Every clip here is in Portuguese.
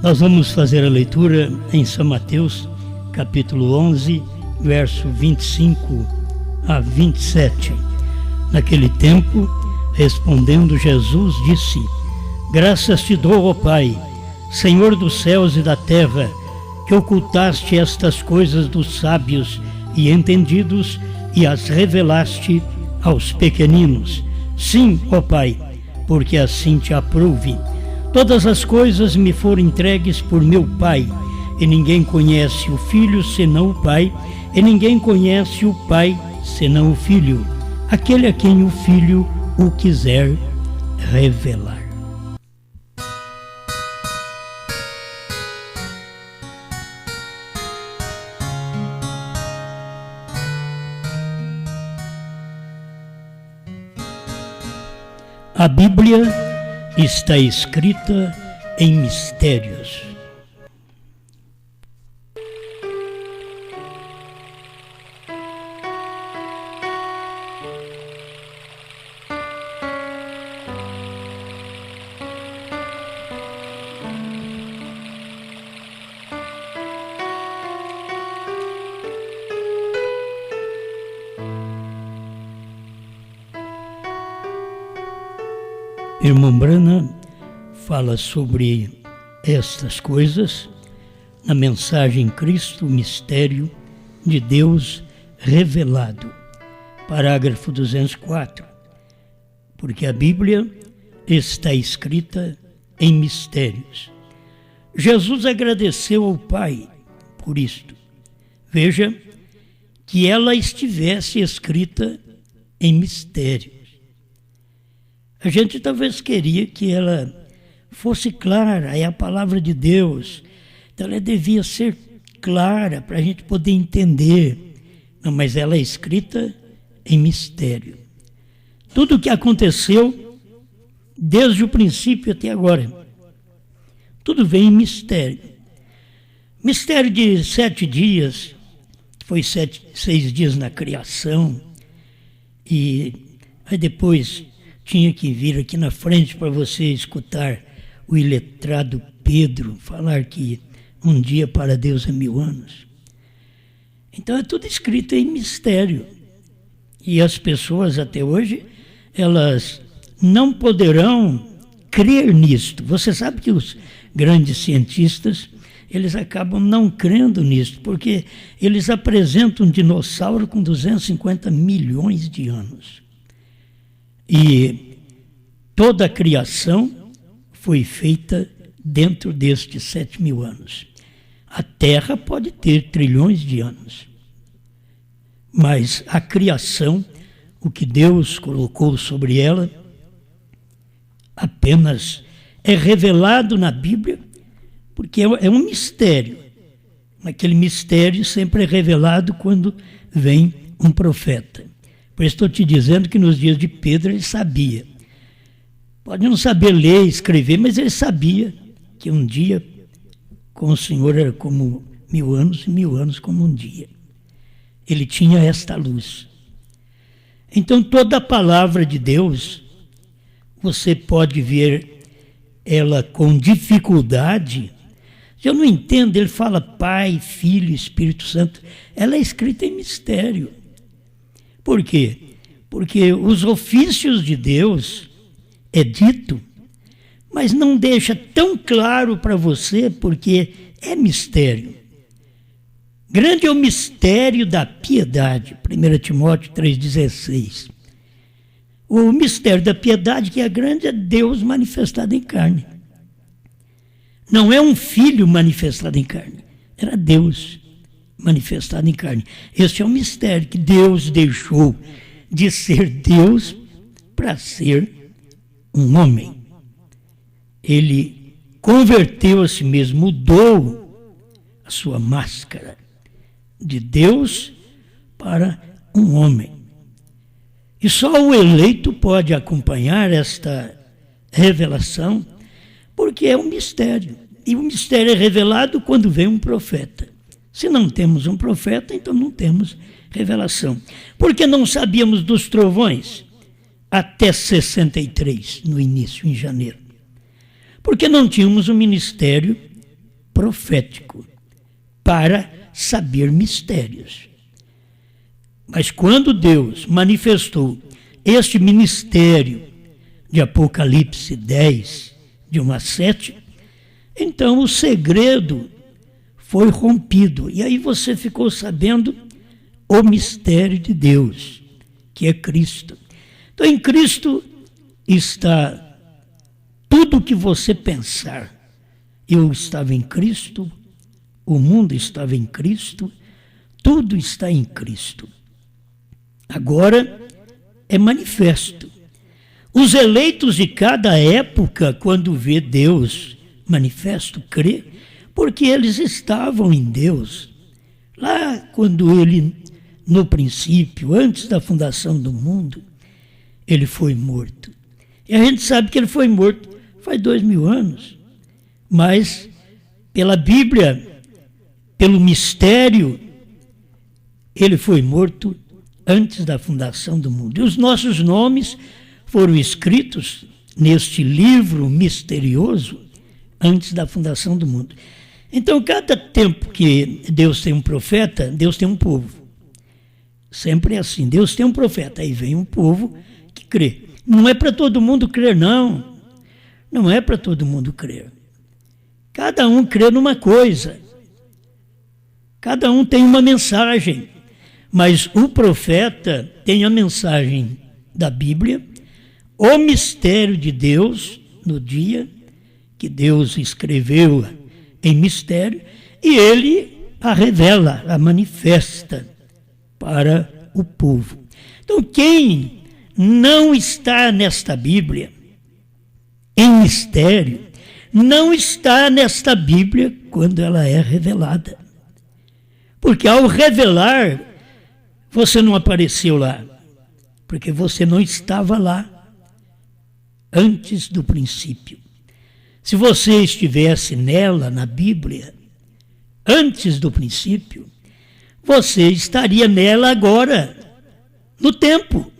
Nós vamos fazer a leitura em São Mateus, capítulo 11, verso 25 a 27. Naquele tempo, respondendo Jesus, disse: Graças te dou, ó Pai, Senhor dos céus e da terra, que ocultaste estas coisas dos sábios e entendidos e as revelaste aos pequeninos. Sim, ó Pai, porque assim te aprouve. Todas as coisas me foram entregues por meu Pai, e ninguém conhece o Filho senão o Pai, e ninguém conhece o Pai senão o Filho, aquele a quem o Filho o quiser revelar. A Bíblia está escrita em mistérios. Irmão Brana fala sobre estas coisas na mensagem Cristo, o mistério de Deus revelado, parágrafo 204, porque a Bíblia está escrita em mistérios. Jesus agradeceu ao Pai por isto. Veja que ela estivesse escrita em mistérios. A gente talvez queria que ela fosse clara, é a palavra de Deus, então ela devia ser clara para a gente poder entender. Não, mas ela é escrita em mistério. Tudo o que aconteceu desde o princípio até agora, tudo vem em mistério. Mistério de 7 dias, foi 6 dias na criação, e aí depois tinha que vir aqui na frente para você escutar o iletrado Pedro falar que um dia para Deus é 1000 anos. Então é tudo escrito em mistério. E as pessoas até hoje, elas não poderão crer nisto. Você sabe que os grandes cientistas, eles acabam não crendo nisto, porque eles apresentam um dinossauro com 250 milhões de anos. E toda a criação foi feita dentro destes 7.000 anos. A Terra pode ter trilhões de anos, mas a criação, o que Deus colocou sobre ela, apenas é revelado na Bíblia, porque é um mistério. Aquele mistério sempre é revelado quando vem um profeta. Por isso estou te dizendo que nos dias de Pedro ele sabia. Pode não saber ler e escrever, mas ele sabia que um dia com o Senhor era como 1000 anos e 1000 anos como um dia. Ele tinha esta luz. Então toda a palavra de Deus, você pode ver ela com dificuldade. Se eu não entendo, ele fala Pai, Filho, Espírito Santo. Ela é escrita em mistério. Por quê? Porque os ofícios de Deus é dito, mas não deixa tão claro para você, porque é mistério. Grande é o mistério da piedade, 1 Timóteo 3,16. O mistério da piedade, que é grande, é Deus manifestado em carne. Não é um filho manifestado em carne, era Deus manifestado em carne. Este é um mistério que Deus deixou de ser Deus para ser um homem. Ele converteu a si mesmo, mudou a sua máscara de Deus para um homem. E só o eleito pode acompanhar esta revelação, porque é um mistério. E o mistério é revelado quando vem um profeta. Se não temos um profeta, então não temos revelação. Porque não sabíamos dos trovões até 63, no início, em janeiro. Porque não tínhamos um ministério profético para saber mistérios. Mas quando Deus manifestou este ministério de Apocalipse 10, de 1 a 7, então o segredo foi rompido. E aí você ficou sabendo o mistério de Deus, que é Cristo. Então em Cristo está tudo o que você pensar. Eu estava em Cristo, o mundo estava em Cristo, tudo está em Cristo. Agora é manifesto. Os eleitos de cada época, quando vê Deus manifesto, crê, porque eles estavam em Deus. Lá quando ele, no princípio, antes da fundação do mundo, ele foi morto. E a gente sabe que ele foi morto faz 2000 anos. Mas, pela Bíblia, pelo mistério, ele foi morto antes da fundação do mundo. E os nossos nomes foram escritos neste livro misterioso antes da fundação do mundo. Então, cada tempo que Deus tem um profeta, Deus tem um povo. Sempre é assim, Deus tem um profeta, aí vem um povo que crê. Não é para todo mundo crer, não. Não é para todo mundo crer. Cada um crê numa coisa. Cada um tem uma mensagem. Mas o profeta tem a mensagem da Bíblia, o mistério de Deus, no dia que Deus escreveu em mistério, e ele a revela, a manifesta para o povo. Então, quem não está nesta Bíblia, em mistério, não está nesta Bíblia quando ela é revelada. Porque ao revelar, você não apareceu lá, porque você não estava lá antes do princípio. Se você estivesse nela, na Bíblia, antes do princípio, você estaria nela agora, no tempo.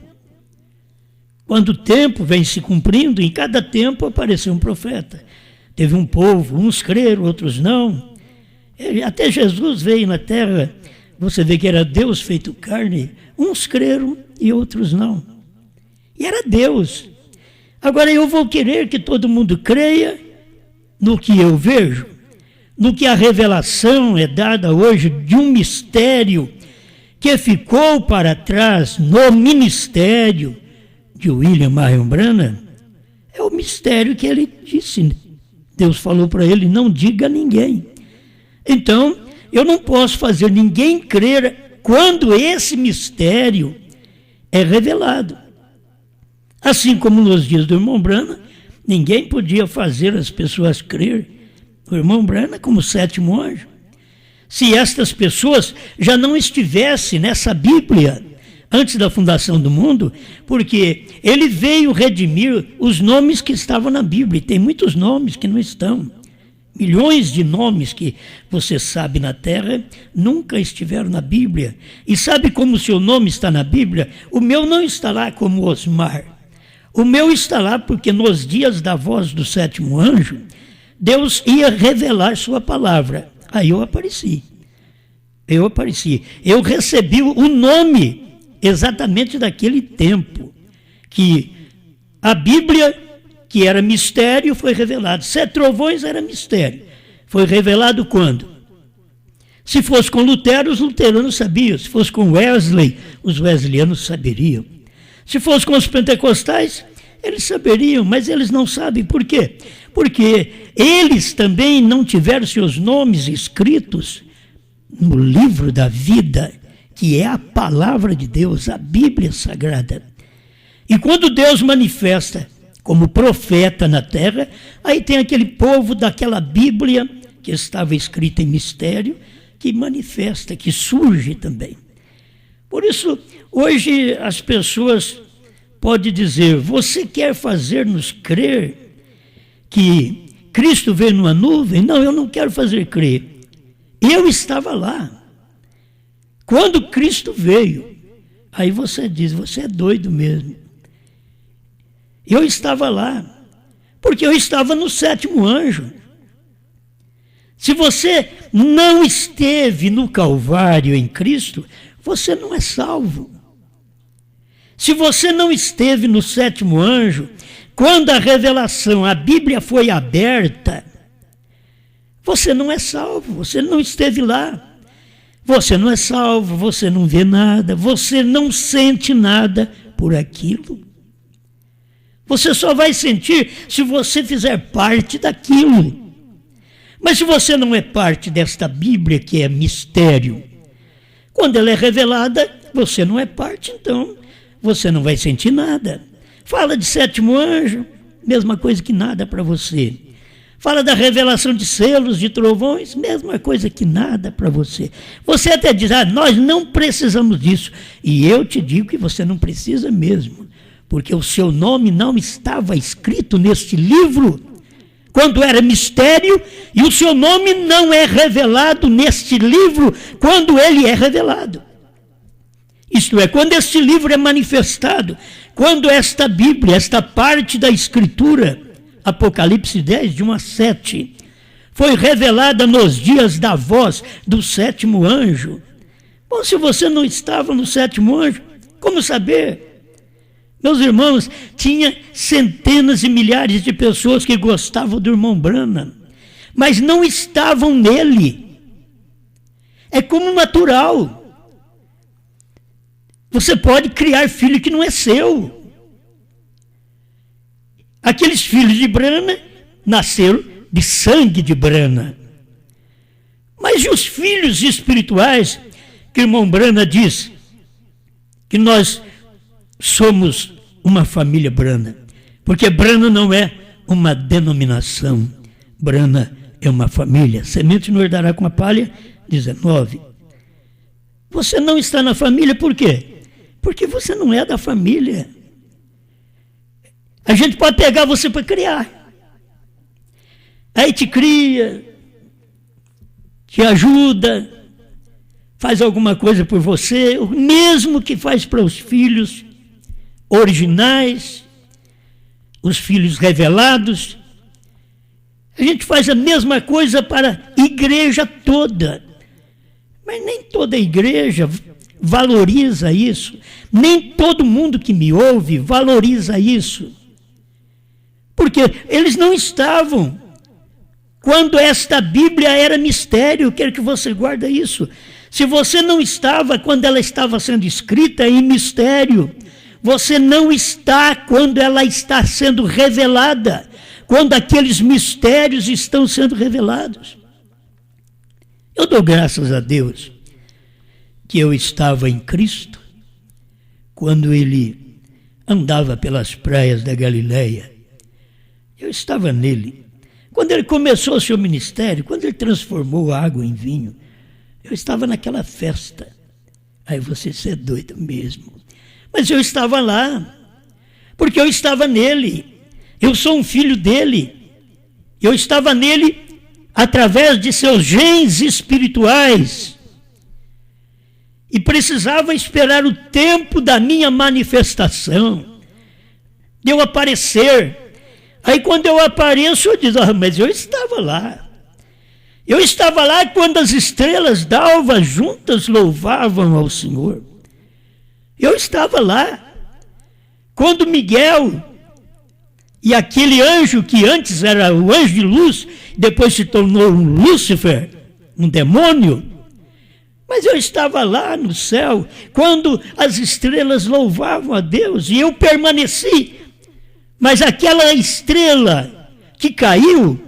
Quando o tempo vem se cumprindo, em cada tempo apareceu um profeta. Teve um povo, uns creram, outros não. Até Jesus veio na terra, você vê que era Deus feito carne, uns creram e outros não. E era Deus. Agora eu vou querer que todo mundo creia no que eu vejo, no que a revelação é dada hoje de um mistério que ficou para trás no ministério de William Marion Branham. É o mistério que ele disse. Deus falou para ele, não diga a ninguém. Então, eu não posso fazer ninguém crer quando esse mistério é revelado. Assim como nos dias do irmão Branham, ninguém podia fazer as pessoas crer no irmão Branham como sétimo anjo. Se estas pessoas já não estivessem nessa Bíblia antes da fundação do mundo, porque ele veio redimir os nomes que estavam na Bíblia. E tem muitos nomes que não estão. Milhões de nomes que você sabe na terra nunca estiveram na Bíblia. E sabe como o seu nome está na Bíblia? O meu não está lá como Osmar. O meu está lá porque nos dias da voz do sétimo anjo, Deus ia revelar sua palavra. Aí eu apareci. Eu recebi o nome exatamente daquele tempo que a Bíblia, que era mistério, foi revelado. 7 trovões era mistério. Foi revelado quando? Se fosse com Lutero, os luteranos sabiam. Se fosse com Wesley, os wesleyanos saberiam. Se fosse com os pentecostais, eles saberiam, mas eles não sabem. Por quê? Porque eles também não tiveram seus nomes escritos no livro da vida, que é a palavra de Deus, a Bíblia Sagrada. E quando Deus manifesta como profeta na terra, aí tem aquele povo daquela Bíblia que estava escrita em mistério, que manifesta, que surge também. Por isso, hoje as pessoas podem dizer, você quer fazer-nos crer que Cristo veio numa nuvem? Não, eu não quero fazer crer. Eu estava lá. Quando Cristo veio, aí você diz, você é doido mesmo. Eu estava lá, porque eu estava no sétimo anjo. Se você não esteve no Calvário em Cristo, você não é salvo. Se você não esteve no sétimo anjo, quando a revelação, a Bíblia foi aberta, você não é salvo, você não esteve lá. Você não é salvo, você não vê nada, você não sente nada por aquilo. Você só vai sentir se você fizer parte daquilo. Mas se você não é parte desta Bíblia, que é mistério, quando ela é revelada, você não é parte, então você não vai sentir nada. Fala de sétimo anjo, mesma coisa que nada para você. Fala da revelação de selos, de trovões, mesma coisa que nada para você. Você até diz, nós não precisamos disso. E eu te digo que você não precisa mesmo, porque o seu nome não estava escrito neste livro quando era mistério, e o seu nome não é revelado neste livro quando ele é revelado. Isto é, quando este livro é manifestado, quando esta Bíblia, esta parte da Escritura, Apocalipse 10, de 1 a 7, foi revelada nos dias da voz do sétimo anjo. Bom, se você não estava no sétimo anjo, como saber? Meus irmãos, tinha centenas e milhares de pessoas que gostavam do irmão Branham, mas não estavam nele. É como natural. Você pode criar filho que não é seu. Aqueles filhos de Branham nasceram de sangue de Branham. Mas e os filhos espirituais, que o irmão Branham diz que nós somos uma família Branham, porque Branham não é uma denominação, Branham é uma família. Semente não herdará com a palha, 19. Você não está na família por quê? Porque você não é da família. A gente pode pegar você para criar. Aí te cria, te ajuda, faz alguma coisa por você, o mesmo que faz para os filhos originais, os filhos revelados. A gente faz a mesma coisa para a igreja toda. Mas nem toda a igreja valoriza isso. Nem todo mundo que me ouve valoriza isso. Porque eles não estavam quando esta Bíblia era mistério. Eu quero que você guarde isso. Se você não estava quando ela estava sendo escrita em mistério, você não está quando ela está sendo revelada, quando aqueles mistérios estão sendo revelados. Eu dou graças a Deus que eu estava em Cristo quando ele andava pelas praias da Galileia. Eu estava nele. Quando ele começou o seu ministério, quando ele transformou a água em vinho, eu estava naquela festa. Aí você é doido mesmo. Mas eu estava lá, porque eu estava nele. Eu sou um filho dele. Eu estava nele através de seus genes espirituais. E precisava esperar o tempo da minha manifestação, de eu aparecer. Aí quando eu apareço, eu digo, mas eu estava lá. Eu estava lá quando as estrelas d'alva juntas louvavam ao Senhor. Eu estava lá. Quando Miguel e aquele anjo que antes era o anjo de luz, depois se tornou um Lúcifer, um demônio. Mas eu estava lá no céu, quando as estrelas louvavam a Deus, e eu permaneci. Mas aquela estrela que caiu,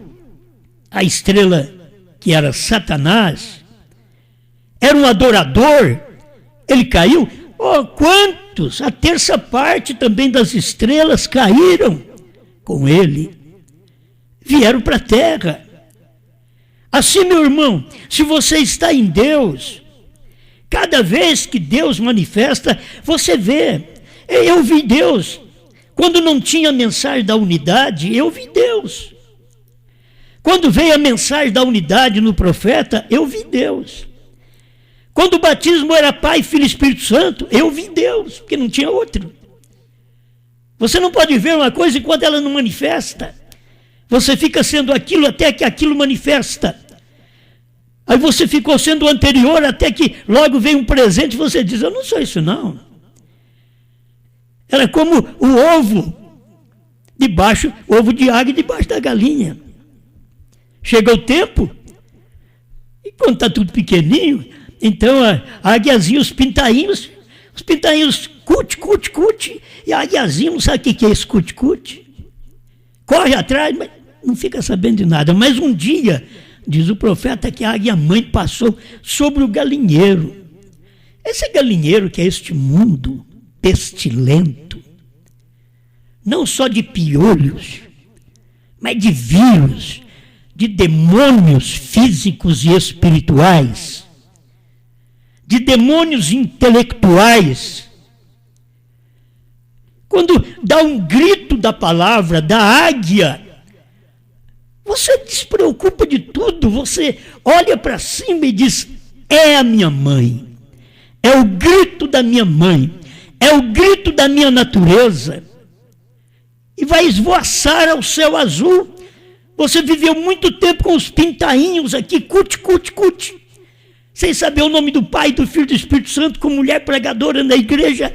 a estrela que era Satanás, era um adorador, ele caiu. Oh, quantos? A terça parte também das estrelas caíram com ele, vieram para a terra. Assim, meu irmão, se você está em Deus, cada vez que Deus manifesta, você vê. Eu vi Deus. Quando não tinha mensagem da unidade, eu vi Deus. Quando veio a mensagem da unidade no profeta, eu vi Deus. Quando o batismo era Pai, Filho e Espírito Santo, eu vi Deus, porque não tinha outro. Você não pode ver uma coisa enquanto ela não manifesta. Você fica sendo aquilo até que aquilo manifesta. Aí você ficou sendo o anterior até que logo veio um presente e você diz, eu não sou isso não. Era como o ovo de águia debaixo da galinha. Chega o tempo, e quando está tudo pequenininho, então a águiazinha, os pintainhos cut, e a águiazinha não sabe o que é esse cut. Corre atrás, mas não fica sabendo de nada. Mas um dia, diz o profeta, que a águia-mãe passou sobre o galinheiro. Esse galinheiro que é este mundo pestilento, não só de piolhos, mas de vírus, de demônios físicos e espirituais, de demônios intelectuais. Quando dá um grito da palavra, da águia, você despreocupa de tudo, você olha para cima e diz, é a minha mãe, é o grito da minha mãe, é o grito da minha natureza, e vai esvoaçar ao céu azul. Você viveu muito tempo com os pintainhos aqui, cut, sem saber o nome do Pai, do Filho e do Espírito Santo, como mulher pregadora na igreja,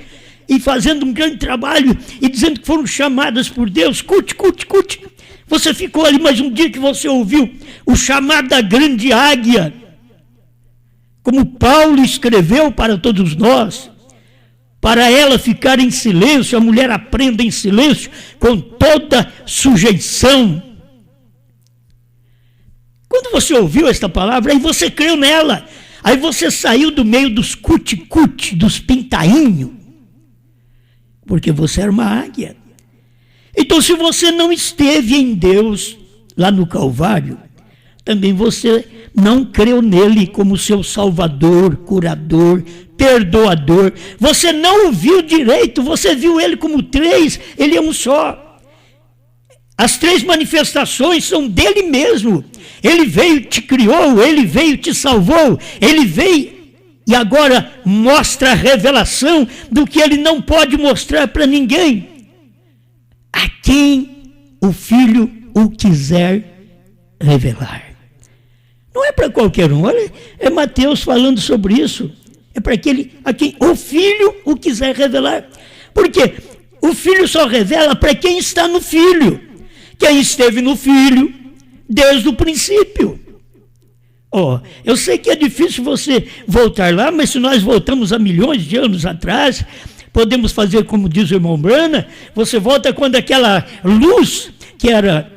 e fazendo um grande trabalho, e dizendo que foram chamadas por Deus, cut. Você ficou ali, mas um dia que você ouviu o chamado da grande águia, como Paulo escreveu para todos nós, para ela ficar em silêncio, a mulher aprenda em silêncio, com toda sujeição. Quando você ouviu esta palavra, aí você creu nela, aí você saiu do meio dos cut, dos pintainhos, porque você era uma águia. Então, se você não esteve em Deus lá no Calvário, também você não creu nele como seu Salvador, curador, perdoador. Você não o viu direito, você viu ele como três, ele é um só. As três manifestações são dele mesmo. Ele veio, te criou, ele veio, te salvou, ele veio e agora mostra a revelação do que ele não pode mostrar para ninguém. A quem o Filho o quiser revelar. Não é para qualquer um, olha, é Mateus falando sobre isso. É para aquele a quem o Filho o quiser revelar. Porque o Filho só revela para quem está no Filho. Quem esteve no Filho desde o princípio. Eu sei que é difícil você voltar lá, mas se nós voltamos a milhões de anos atrás, podemos fazer como diz o irmão Brana, você volta quando aquela luz, que era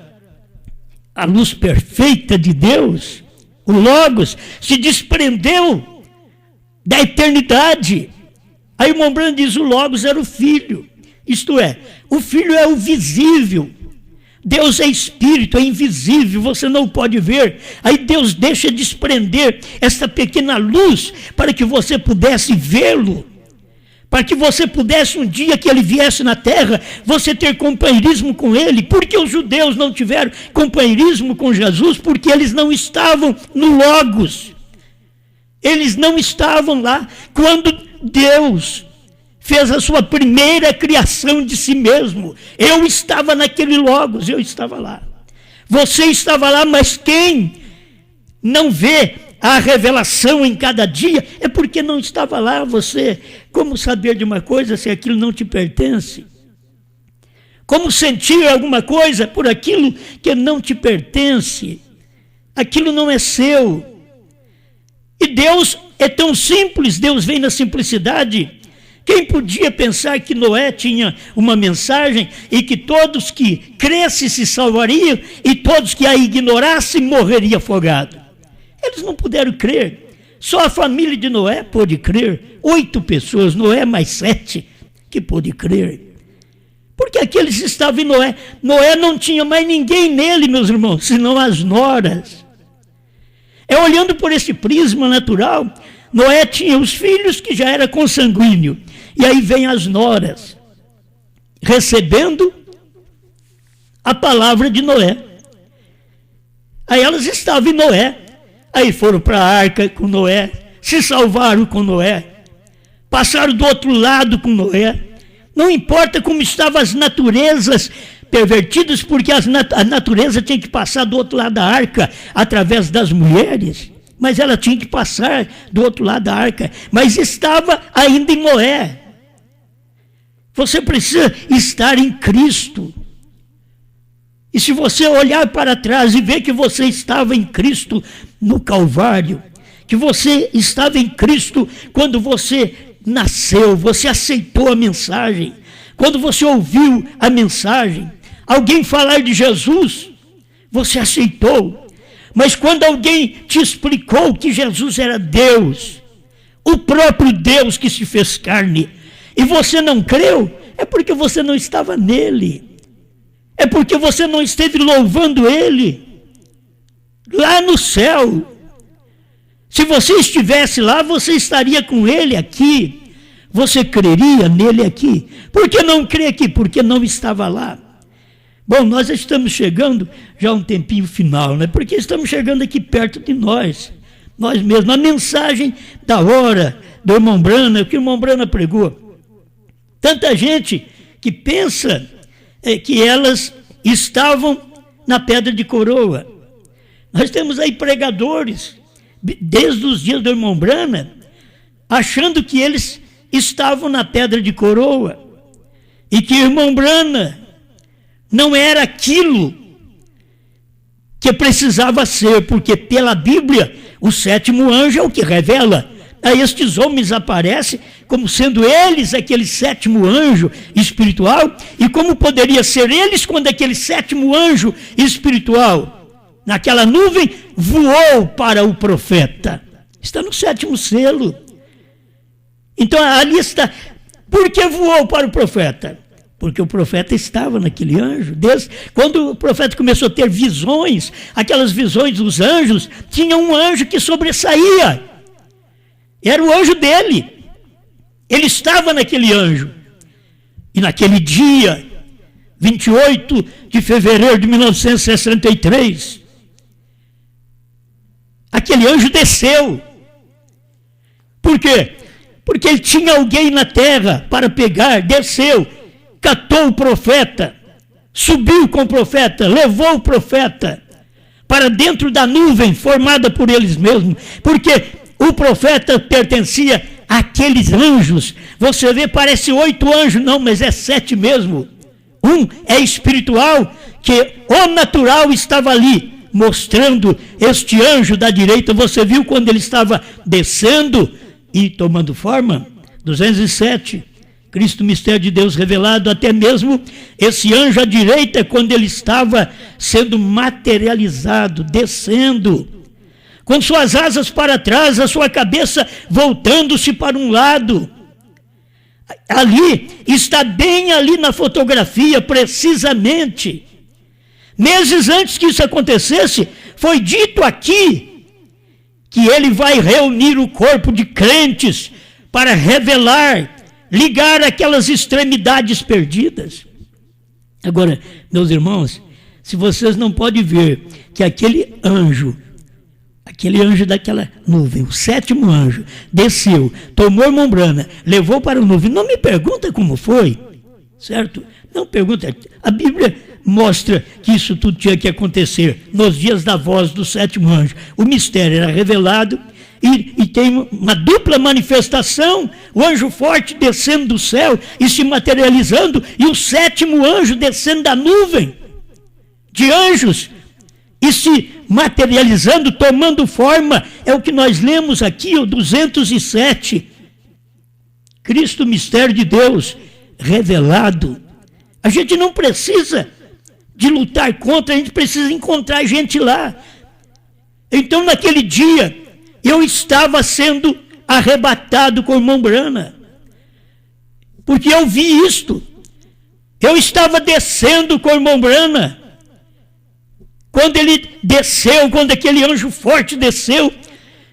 a luz perfeita de Deus, o Logos, se desprendeu da eternidade. Aí o irmão Brana diz, o Logos era o Filho, isto é, o Filho é o visível. Deus é espírito, é invisível, você não pode ver. Aí Deus deixa desprender esta pequena luz para que você pudesse vê-lo, para que você pudesse, um dia que ele viesse na terra, você ter companheirismo com ele. Porque os judeus não tiveram companheirismo com Jesus? Porque eles não estavam no Logos. Eles não estavam lá quando Deus fez a sua primeira criação de si mesmo. Eu estava naquele Logos, eu estava lá. Você estava lá, mas quem não vê a revelação em cada dia é porque não estava lá. Você, como saber de uma coisa se aquilo não te pertence? Como sentir alguma coisa por aquilo que não te pertence? Aquilo não é seu. E Deus é tão simples, Deus vem na simplicidade. Quem podia pensar que Noé tinha uma mensagem e que todos que crescem se salvariam e todos que a ignorassem morreriam afogados? Eles não puderam crer. Só a família de Noé pôde crer. 8 pessoas, Noé mais 7, que pôde crer. Porque aqueles estavam em Noé. Noé não tinha mais ninguém nele, meus irmãos, senão as noras. É olhando por esse prisma natural, Noé tinha os filhos que já era consanguíneo. E aí vem as noras, recebendo a palavra de Noé. Aí elas estavam em Noé. Aí foram para a arca com Noé, se salvaram com Noé, passaram do outro lado com Noé. Não importa como estavam as naturezas pervertidas, porque a natureza tinha que passar do outro lado da arca, através das mulheres. mas ela tinha que passar do outro lado da arca, mas estava ainda em Noé. Você precisa estar em Cristo. E se você olhar para trás e ver que você estava em Cristo no Calvário, que você estava em Cristo quando você nasceu, você aceitou a mensagem, quando você ouviu a mensagem, alguém falar de Jesus, você aceitou. Mas quando alguém te explicou que Jesus era Deus, o próprio Deus que se fez carne, e você não creu, é porque você não estava nele. É porque você não esteve louvando ele lá no céu. Se você estivesse lá, você estaria com ele aqui. Você creria nele aqui. Por que não crê aqui? Porque não estava lá. Bom, nós estamos chegando já a um tempinho final, né? Porque estamos chegando aqui perto de nós mesmos. A mensagem da hora do irmão Brana, o que o irmão Brana pregou. Tanta gente que pensa que elas estavam na pedra de coroa. Nós temos aí pregadores, desde os dias do irmão Brana, achando que eles estavam na pedra de coroa, e que o irmão Brana não era aquilo que precisava ser, porque pela Bíblia, o sétimo anjo é o que revela. A estes homens aparece como sendo eles aquele sétimo anjo espiritual, e como poderia ser eles quando aquele sétimo anjo espiritual, naquela nuvem, voou para o profeta. Está no sétimo selo. Então ali está. Por que voou para o profeta? Porque o profeta estava naquele anjo. Desde quando o profeta começou a ter visões, aquelas visões dos anjos, tinha um anjo que sobressaía. Era o anjo dele. Ele estava naquele anjo. E naquele dia, 28 de fevereiro de 1963, aquele anjo desceu. Por quê? Porque ele tinha alguém na terra para pegar, desceu, catou o profeta, subiu com o profeta, levou o profeta para dentro da nuvem formada por eles mesmos, porque o profeta pertencia àqueles anjos. Você vê, parece 8 anjos, não, mas é 7 mesmo. Um é espiritual, que o natural estava ali, mostrando este anjo da direita. Você viu quando ele estava descendo e tomando forma? 207, Cristo, mistério de Deus revelado. Até mesmo esse anjo à direita, quando ele estava sendo materializado, descendo, com suas asas para trás, a sua cabeça voltando-se para um lado. Ali, está bem ali na fotografia, precisamente. Meses antes que isso acontecesse, foi dito aqui que ele vai reunir o corpo de crentes para revelar, ligar aquelas extremidades perdidas. Agora, meus irmãos, se vocês não podem ver que aquele anjo daquela nuvem, o sétimo anjo, desceu, tomou a irmã Brana, levou para a nuvem, não me pergunta como foi, certo? Não pergunta. A Bíblia mostra que isso tudo tinha que acontecer nos dias da voz do sétimo anjo. O mistério era revelado e tem uma dupla manifestação, o anjo forte descendo do céu e se materializando, e o sétimo anjo descendo da nuvem de anjos e se materializando, tomando forma. É o que nós lemos aqui, o 207. Cristo, mistério de Deus revelado. A gente não precisa de lutar contra, a gente precisa encontrar gente lá. Então, naquele dia, eu estava sendo arrebatado com o irmão Brana, porque eu vi isto. Eu estava descendo com o irmão Brana. Quando ele desceu, quando aquele anjo forte desceu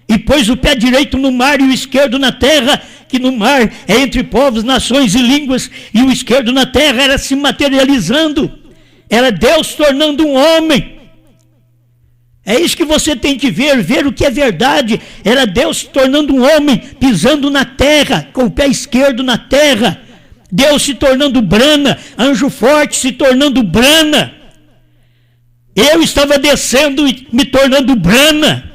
e pôs o pé direito no mar e o esquerdo na terra, que no mar é entre povos, nações e línguas, e o esquerdo na terra era se materializando, era Deus tornando um homem. É isso que você tem que ver o que é verdade. Era Deus se tornando um homem, pisando na terra, com o pé esquerdo na terra. Deus se tornando Brana, anjo forte se tornando Brana. Eu estava descendo e me tornando Brana.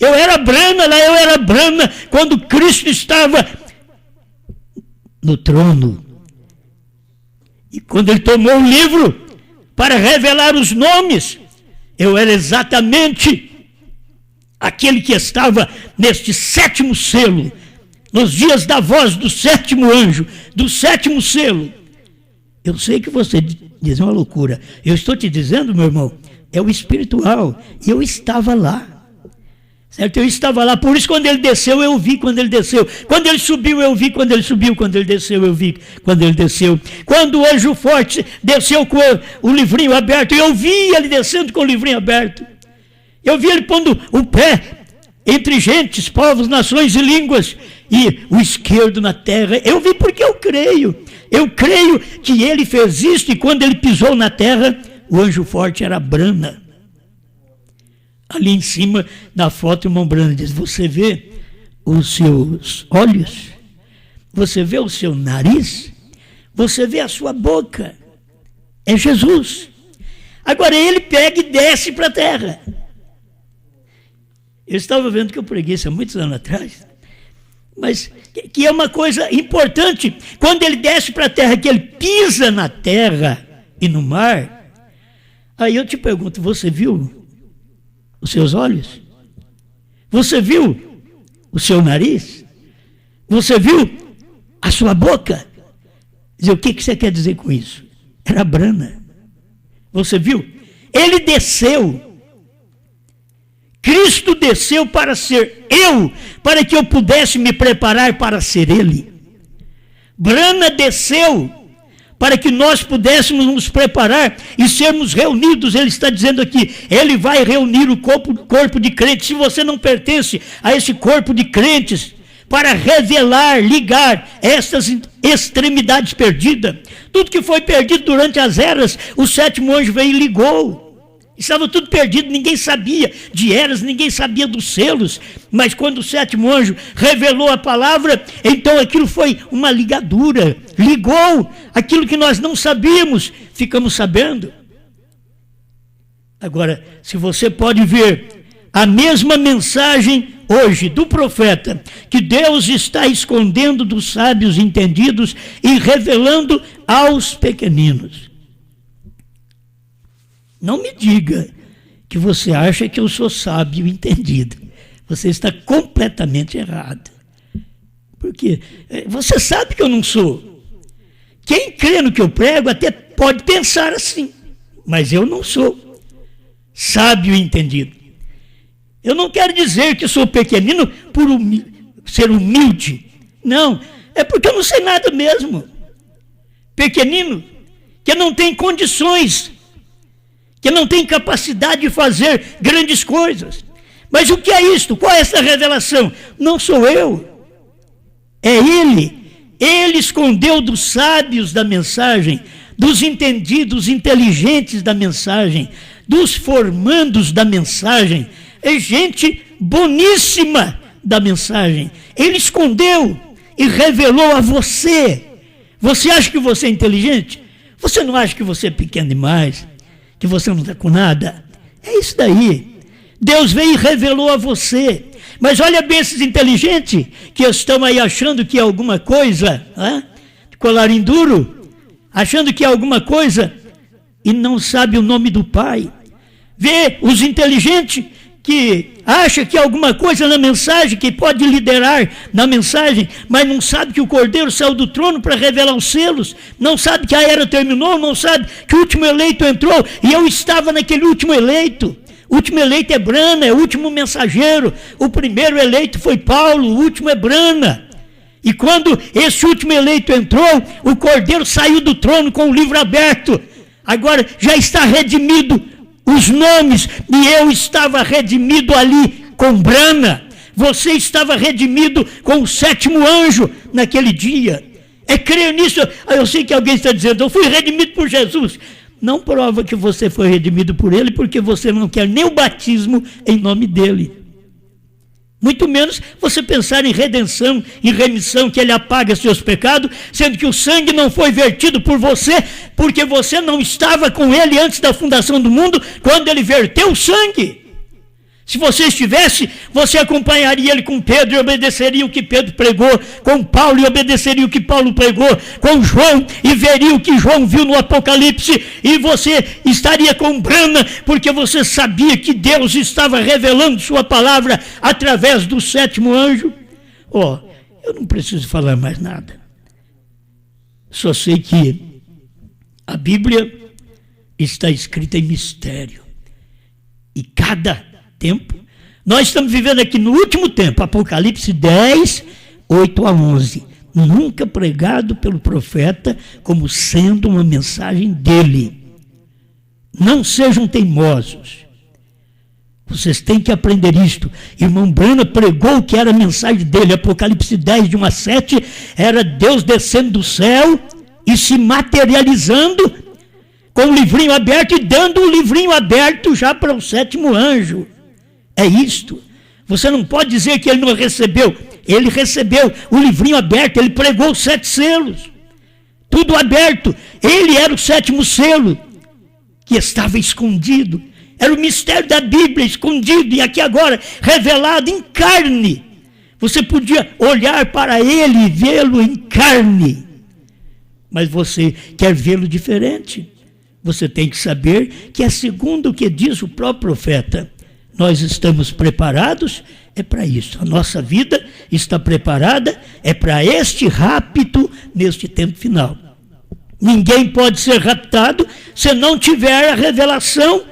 Eu era Brana quando Cristo estava no trono. E quando ele tomou o livro para revelar os nomes, eu era exatamente aquele que estava neste 7º selo, nos dias da voz do 7º anjo, do 7º selo. Eu sei que você diz uma loucura. Eu estou te dizendo, meu irmão, é o espiritual. Eu estava lá. Certo? Eu estava lá, por isso quando ele desceu, eu vi quando ele desceu. Quando ele subiu, eu vi quando ele subiu. Quando ele desceu, eu vi quando ele desceu. Quando o anjo forte desceu com o livrinho aberto, eu vi ele descendo com o livrinho aberto. Eu vi ele pondo o pé entre gentes, povos, nações e línguas, e o esquerdo na terra. Eu vi porque eu creio. Eu creio que ele fez isso, e quando ele pisou na terra, o anjo forte era Brana. Ali em cima, na foto, o irmão Brana diz, você vê os seus olhos? Você vê o seu nariz? Você vê a sua boca? É Jesus. Agora ele pega e desce para a terra. Eu estava vendo que eu preguei isso há muitos anos atrás, mas que é uma coisa importante. Quando ele desce para a terra, que ele pisa na terra e no mar, aí eu te pergunto, você viu os seus olhos? Você viu o seu nariz? Você viu a sua boca? Dizer, o que você quer dizer com isso? Era Brana. Você viu? Ele desceu. Cristo desceu para ser eu, para que eu pudesse me preparar para ser ele. Brana desceu para que nós pudéssemos nos preparar e sermos reunidos. Ele está dizendo aqui, ele vai reunir o corpo de crentes. Se você não pertence a esse corpo de crentes, para revelar, ligar estas extremidades perdidas, tudo que foi perdido durante as eras, o 7º anjo veio e ligou. Estava tudo perdido, ninguém sabia de eras, ninguém sabia dos selos, mas quando o 7º anjo revelou a palavra, então aquilo foi uma ligadura, ligou aquilo que nós não sabíamos, ficamos sabendo. Agora, se você pode ver a mesma mensagem hoje do profeta, que Deus está escondendo dos sábios entendidos e revelando aos pequeninos. Não me diga que você acha que eu sou sábio e entendido. Você está completamente errado. Porque você sabe que eu não sou. Quem crê no que eu prego até pode pensar assim, mas eu não sou sábio e entendido. Eu não quero dizer que sou pequenino por ser humilde. Não, é porque eu não sei nada mesmo. Pequenino, que não tem condições, que não tem capacidade de fazer grandes coisas. Mas o que é isto? Qual é essa revelação? Não sou eu, é ele. Ele escondeu dos sábios da mensagem, dos entendidos, inteligentes da mensagem, dos formandos da mensagem, é gente boníssima da mensagem. Ele escondeu e revelou a você. Você acha que você é inteligente? Você não acha que você é pequeno demais? Que você não está com nada? É isso daí. Deus veio e revelou a você. Mas olha bem esses inteligentes que estão aí achando que é alguma coisa, de colarinho duro, achando que é alguma coisa e não sabe o nome do Pai. Vê os inteligentes que acham que é alguma coisa na mensagem, que pode liderar na mensagem, mas não sabe que o Cordeiro saiu do trono para revelar os selos, não sabe que a era terminou, não sabe que o último eleito entrou, e eu estava naquele último eleito. O último eleito é Brana, é o último mensageiro. O primeiro eleito foi Paulo, o último é Brana. E quando esse último eleito entrou, o Cordeiro saiu do trono com o livro aberto. Agora já está redimido os nomes, e eu estava redimido ali com Brana. Você estava redimido com o 7º anjo naquele dia. É crer nisso. Eu sei que alguém está dizendo, eu fui redimido por Jesus. Não prova que você foi redimido por ele, porque você não quer nem o batismo em nome dele. Muito menos você pensar em redenção, em remissão, que ele apaga seus pecados, sendo que o sangue não foi vertido por você, porque você não estava com ele antes da fundação do mundo, quando ele verteu o sangue. Se você estivesse, você acompanharia ele com Pedro e obedeceria o que Pedro pregou, com Paulo e obedeceria o que Paulo pregou, com João e veria o que João viu no Apocalipse, e você estaria com Brana, porque você sabia que Deus estava revelando sua palavra através do 7º anjo. Eu não preciso falar mais nada. Só sei que a Bíblia está escrita em mistério. E cada tempo, nós estamos vivendo aqui no último tempo, Apocalipse 10, 8 a 11, nunca pregado pelo profeta como sendo uma mensagem dele. Não sejam teimosos. Vocês têm que aprender isto. Irmão Brana pregou o que era a mensagem dele. Apocalipse 10, de 1 a 7, era Deus descendo do céu e se materializando com o livrinho aberto e dando o livrinho aberto já para o 7º anjo. É isto. Você não pode dizer que ele não recebeu. Ele recebeu o livrinho aberto, ele pregou os 7 selos. Tudo aberto. Ele era o 7º selo, que estava escondido. Era o mistério da Bíblia escondido e aqui agora revelado em carne. Você podia olhar para ele e vê-lo em carne. Mas você quer vê-lo diferente. Você tem que saber que é segundo o que diz o próprio profeta. Nós estamos preparados, é para isso. A nossa vida está preparada, é para este rapto neste tempo final. Ninguém pode ser raptado se não tiver a revelação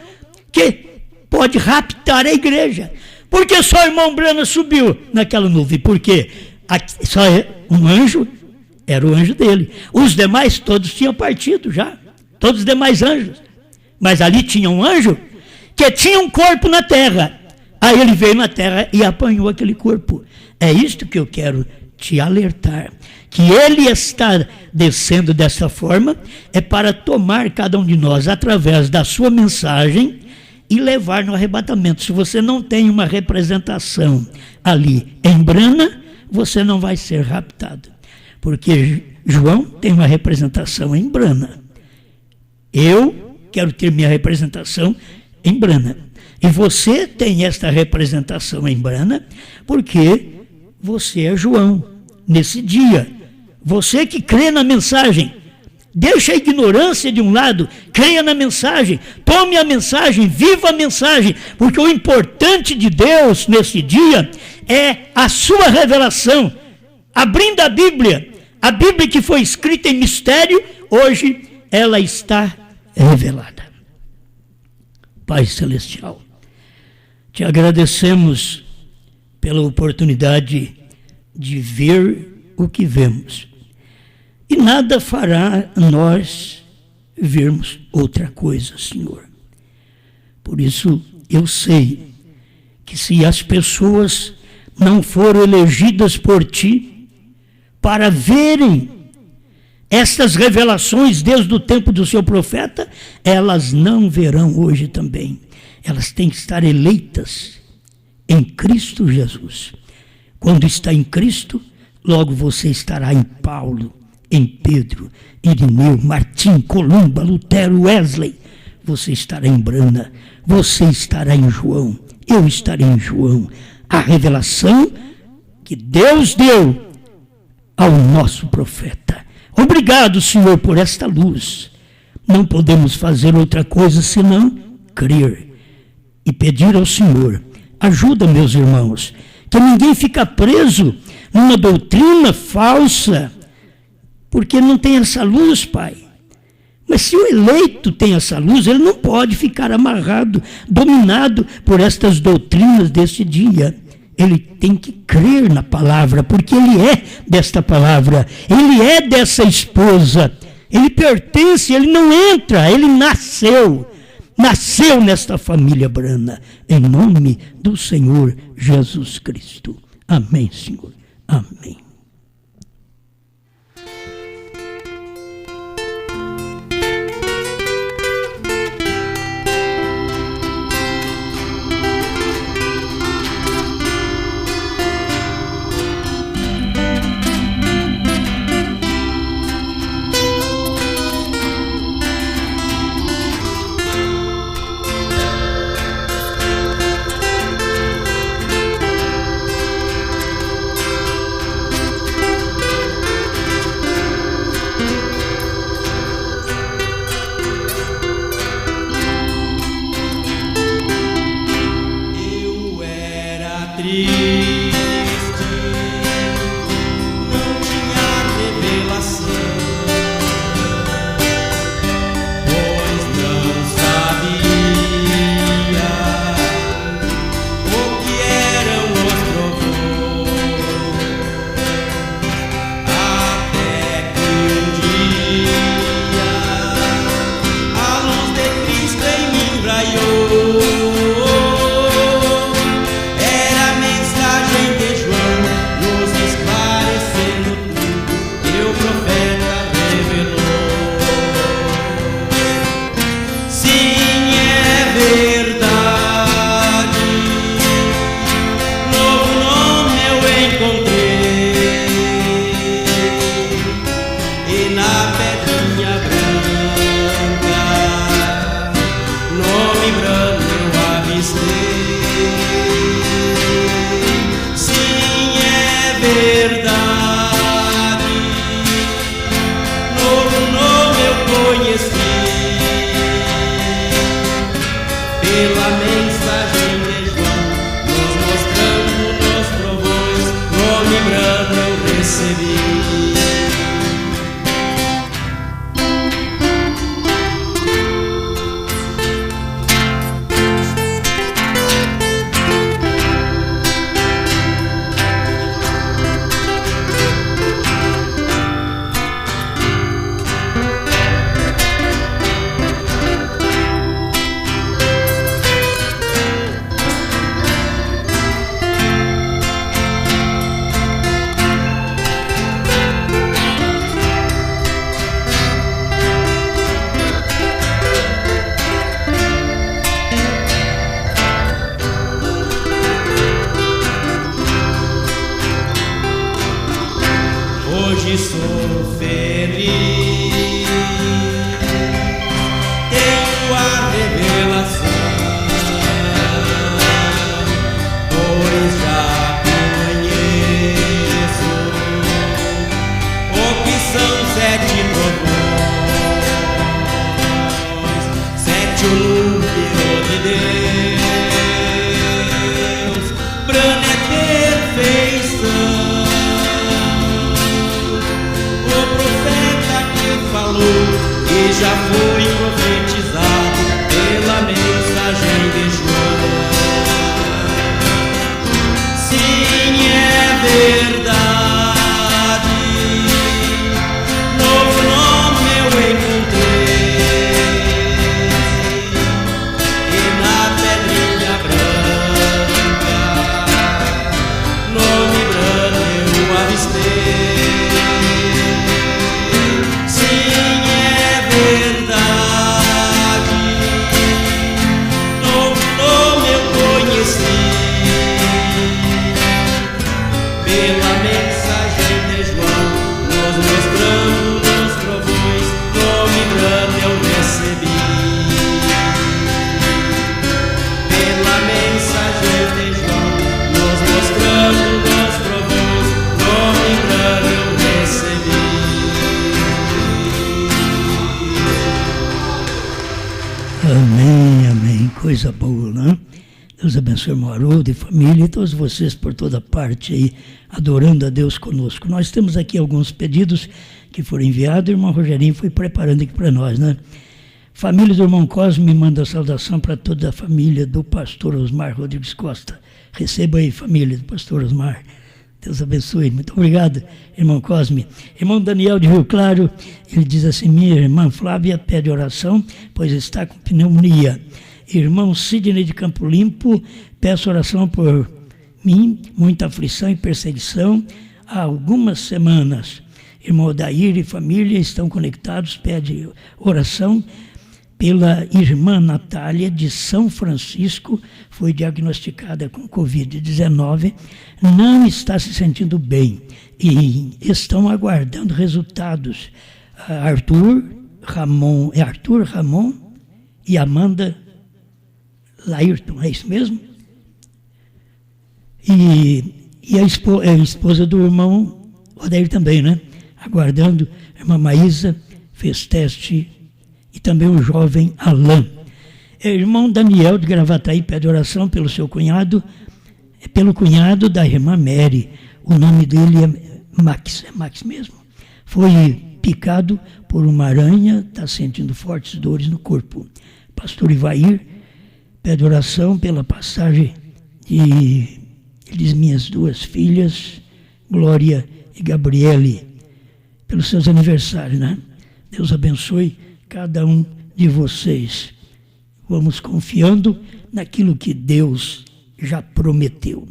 que pode raptar a igreja. Por que só o irmão Brana subiu naquela nuvem? Porque só um anjo, era o anjo dele. Os demais todos tinham partido já. Todos os demais anjos. Mas ali tinha um anjo que tinha um corpo na terra. Aí ele veio na terra e apanhou aquele corpo. É isto que eu quero te alertar. Que ele está descendo dessa forma é para tomar cada um de nós através da sua mensagem e levar no arrebatamento. Se você não tem uma representação ali em Brana, você não vai ser raptado. Porque João tem uma representação em Brana. Eu quero ter minha representação em Brana. E você tem esta representação em Brana porque você é João nesse dia. Você que crê na mensagem. Deixa a ignorância de um lado, creia na mensagem, tome a mensagem, viva a mensagem, porque o importante de Deus nesse dia é a sua revelação. Abrindo a Bíblia que foi escrita em mistério, hoje ela está revelada. Pai Celestial, te agradecemos pela oportunidade de ver o que vemos. E nada fará nós vermos outra coisa, Senhor. Por isso, eu sei que se as pessoas não foram elegidas por Ti para verem estas revelações desde o tempo do seu profeta, elas não verão hoje também. Elas têm que estar eleitas em Cristo Jesus. Quando está em Cristo, logo você estará em Paulo, em Pedro, Irineu, Martim, Columba, Lutero, Wesley. Você estará em Brana, você estará em João, eu estarei em João. A revelação que Deus deu ao nosso profeta. Obrigado, Senhor, por esta luz. Não podemos fazer outra coisa senão crer e pedir ao Senhor. Ajuda, meus irmãos, que ninguém fica preso numa doutrina falsa, porque não tem essa luz, Pai. Mas se o eleito tem essa luz, ele não pode ficar amarrado, dominado por estas doutrinas desse dia. Ele tem que crer na palavra, porque ele é desta palavra, ele é dessa esposa, ele pertence, ele não entra, ele nasceu nesta família Brana, em nome do Senhor Jesus Cristo. Amém, Senhor. Amém. pela mensagem de João, nos mostrando nos trovões, nome brando eu recebi. Hoje sou feliz, tenho a revelação, pois já conheço o que são 7 trovões, 7 o número de Deus, brando é perfeição. E já foi profetizado pela mensagem de João. Sim, é verdade, novo nome eu encontrei, e na pedrinha branca, nome branco eu avistei. Pela mensagem de João, nos mostrando nos trovões, nome brando eu recebi. Pela mensagem de João, nos mostrando nos trovões, nome brando eu recebi. Amém, amém. Coisa boa, né? Deus abençoe o irmão Haroldo e família e todos vocês por toda parte aí, adorando a Deus conosco. Nós temos aqui alguns pedidos que foram enviados, o irmão Rogerinho foi preparando aqui para nós, né? Família do irmão Cosme me manda saudação para toda a família do pastor Osmar Rodrigues Costa. Receba aí, família do pastor Osmar. Deus abençoe. Muito obrigado, irmão Cosme. Irmão Daniel de Rio Claro, ele diz assim: minha irmã Flávia pede oração, pois está com pneumonia. Irmão Sidney de Campo Limpo, peço oração por mim, muita aflição e perseguição há algumas semanas. Irmão Odair e família estão conectados, pede oração pela irmã Natália de São Francisco, foi diagnosticada com Covid-19, não está se sentindo bem e estão aguardando resultados. Arthur, Ramon e Amanda Laírton, é isso mesmo? E a esposa do irmão Odair também, né? Aguardando, a irmã Maísa fez teste e também o jovem Alain. Irmão Daniel de Gravataí pede oração pelo seu cunhado, pelo cunhado da irmã Mary. O nome dele é Max mesmo. Foi picado por uma aranha, está sentindo fortes dores no corpo. Pastor Ivair pede oração pela passagem de minhas 2 filhas, Glória e Gabriele, pelos seus aniversários, né? Deus abençoe cada um de vocês. Vamos confiando naquilo que Deus já prometeu.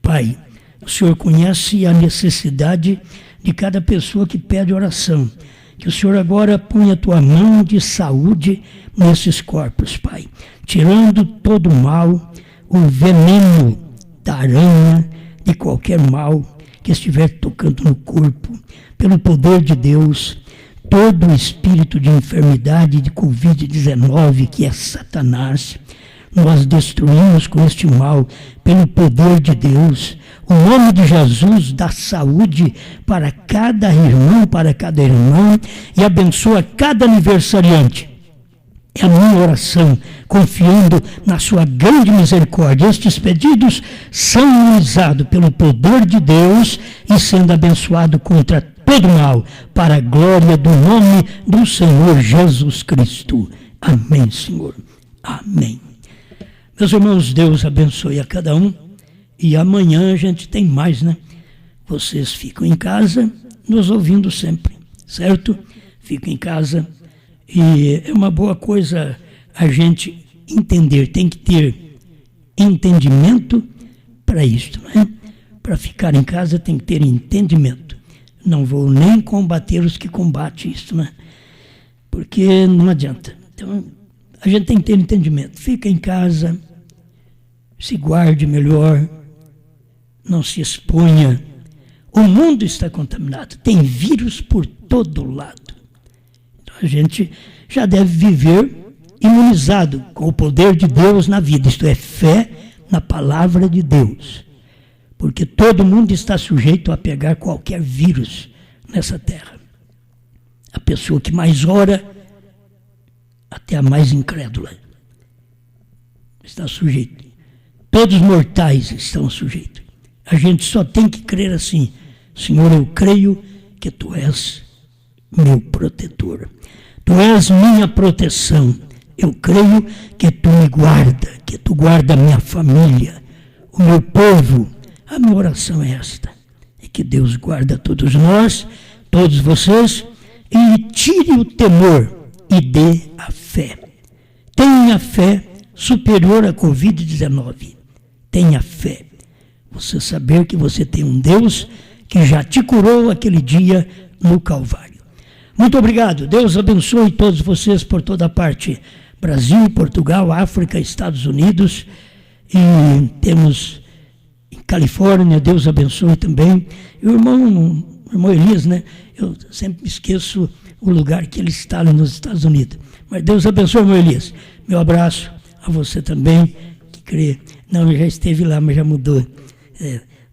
Pai, o Senhor conhece a necessidade de cada pessoa que pede oração. Que o Senhor agora ponha a tua mão de saúde nesses corpos, Pai. Tirando todo o mal, o veneno da aranha, de qualquer mal que estiver tocando no corpo, pelo poder de Deus, todo o espírito de enfermidade de Covid-19, que é Satanás, nós destruímos com este mal, pelo poder de Deus. O nome de Jesus dá saúde para cada irmão, para cada irmã, e abençoa cada aniversariante. E é a minha oração, confiando na sua grande misericórdia. Estes pedidos são imunizados pelo poder de Deus e sendo abençoado contra todo mal, para a glória do nome do Senhor Jesus Cristo. Amém, Senhor. Amém. Meus irmãos, Deus abençoe a cada um. E amanhã a gente tem mais, né? Vocês ficam em casa, nos ouvindo sempre, certo? Ficam em casa. E é uma boa coisa a gente entender. Tem que ter entendimento para isto, né? Para ficar em casa tem que ter entendimento. Não vou nem combater os que combatem isto, né? Porque não adianta. Então, a gente tem que ter entendimento. Fica em casa, se guarde melhor, não se exponha. O mundo está contaminado, tem vírus por todo lado. Então, a gente já deve viver imunizado com o poder de Deus na vida, isto é, fé na palavra de Deus. Porque todo mundo está sujeito a pegar qualquer vírus nessa terra. A pessoa que mais ora, até a mais incrédula, está sujeita. Todos os mortais estão sujeitos. A gente só tem que crer assim: Senhor, eu creio que Tu és meu protetor. Tu és minha proteção. Eu creio que Tu me guarda, que Tu guarda a minha família, o meu povo. A minha oração é esta: é que Deus guarda todos nós, todos vocês, e tire o temor e dê a fé. Tenha fé superior à Covid-19. Tenha fé. Você saber que você tem um Deus que já te curou aquele dia no Calvário. Muito obrigado. Deus abençoe todos vocês por toda parte. Brasil, Portugal, África, Estados Unidos. E temos em Califórnia, Deus abençoe também. E o irmão Elias, né? Eu sempre me esqueço o lugar que ele está ali nos Estados Unidos. Mas Deus abençoe, irmão Elias. Meu abraço a você também, que crê. Não, já esteve lá, mas já mudou.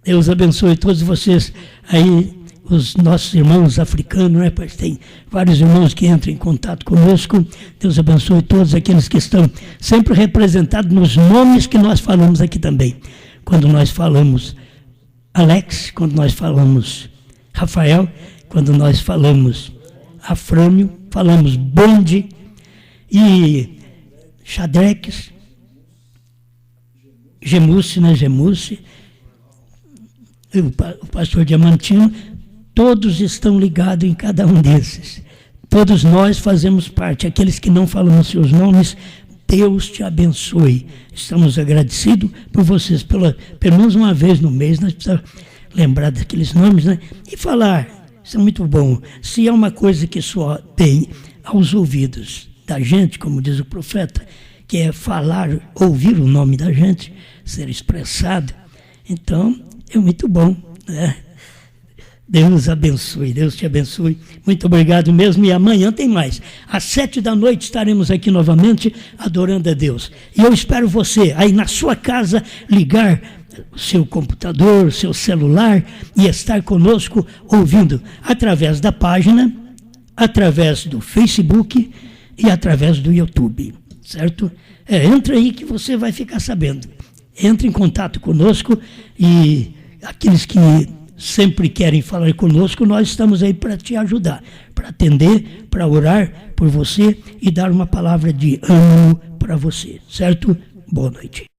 Deus abençoe todos vocês aí, os nossos irmãos africanos, né? Pois tem vários irmãos que entram em contato conosco. Deus abençoe todos aqueles que estão sempre representados nos nomes que nós falamos aqui também. Quando nós falamos Alex, quando nós falamos Rafael, quando nós falamos Afrânio, falamos Bonde e Xadreques, Gemusse, né? Gemusse, o pastor Diamantino, todos estão ligados em cada um desses. Todos nós fazemos parte. Aqueles que não falamos seus nomes, Deus te abençoe. Estamos agradecidos por vocês. Pelo menos uma vez no mês, nós precisamos lembrar daqueles nomes, né? E falar. Isso é muito bom. Se é uma coisa que só tem aos ouvidos da gente, como diz o profeta, que é falar, ouvir o nome da gente, ser expressado, então é muito bom, né? Deus abençoe, Deus te abençoe. Muito obrigado mesmo. E amanhã tem mais. Às 19h estaremos aqui novamente adorando a Deus. E eu espero você aí na sua casa ligar o seu computador, o seu celular e estar conosco ouvindo através da página, através do Facebook e através do YouTube, certo? Entra aí que você vai ficar sabendo. Entre em contato conosco e aqueles que sempre querem falar conosco, nós estamos aí para te ajudar, para atender, para orar por você e dar uma palavra de ânimo para você, certo? Boa noite.